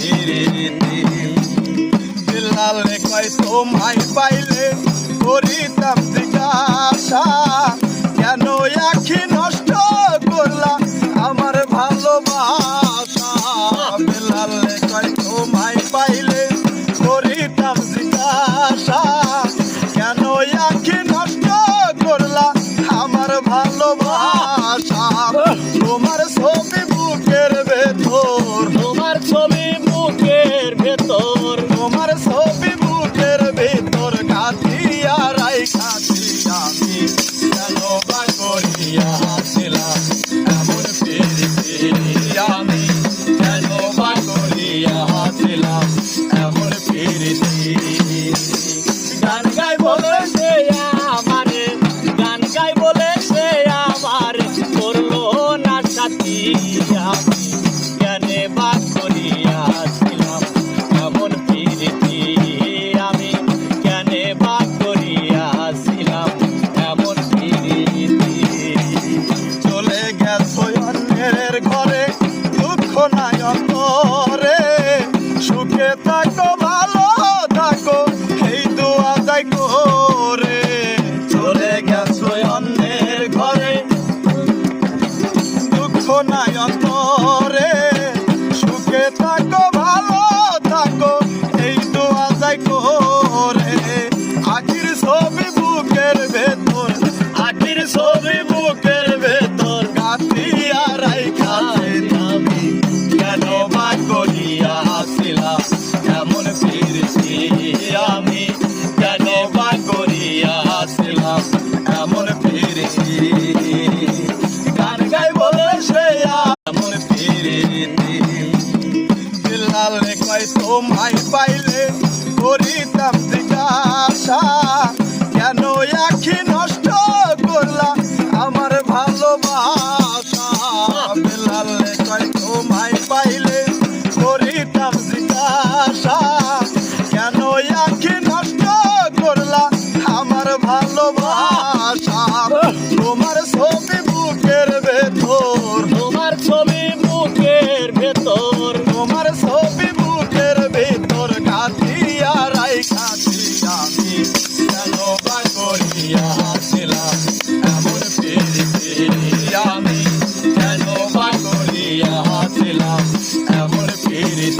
প্রীতি বেলালে কয় তোমায় পাইলে করিতাম জিজ্ঞাসা কেন আখি নষ্ট করলা আমার ভালোবাসা বেলালে কয় তোমায় পাইলে করিতাম জিজ্ঞাসা কেন আখি নষ্ট করলা আমার ভালোবাসা তোমার ছবি বুকের ভেতর তোমার ছবি বুকের ভেতর তোমার ছবি বুকের ভেতর গাঁথিয়া রাইখাছি আমি কেন বা করিয়াছিলাম এমন প্রীতি আমি কেন বা করিয়াছিলাম এমন প্রীতি গান গাই বলে সে আমারে গান গাই বলে সে আমারে করলো না সাথী আমি জ্ঞানে বাদ করিয়াছিলাম এমন প্রীতি আমি জ্ঞানে বাদ করিয়াছিলাম এমন প্রীতি চলে গেছো অন্যের ঘরে দুঃখ নাই অন্তরে সুখে থাকো ভালো থাকো এই দোয়া যাই করে চলে গেছো অন্যের ঘরে দুঃখ নাই অন্তরে সুখে থাকো ভালো থাকো এই দোয়া যাই করে আখির ছবি বুকের ভেতর আখির ছবি বুকের ভেতর গাঁথিয়া রাইখাছি আমি কেন বা করিয়াছিলাম এমন প্রীতি আমি কেন বা করিয়াছিলাম এমন প্রীতি গান গাই বলে সে এমন প্রীতি বেলালে কয় তোমায় পাইলে করিতাম জিজ্ঞাসা কেন আখি নষ্ট করলা আমার ভালোবাসা বেলালে কয় তোমায় পাইলে করিতাম জিজ্ঞাসা কেন আখি নষ্ট করলা আমার ভালোবাসা তোমার ছবি বুকের ভেতর তোমার ছবি বুকের ভেতর তোমার ছবি বুকের ভেতর গাঁথিয়া রাইখাছি আমি কেন বা করিয়াছিলাম এমন প্রীতি আমি কেন বা করিয়াছিলাম এমন প্রীতি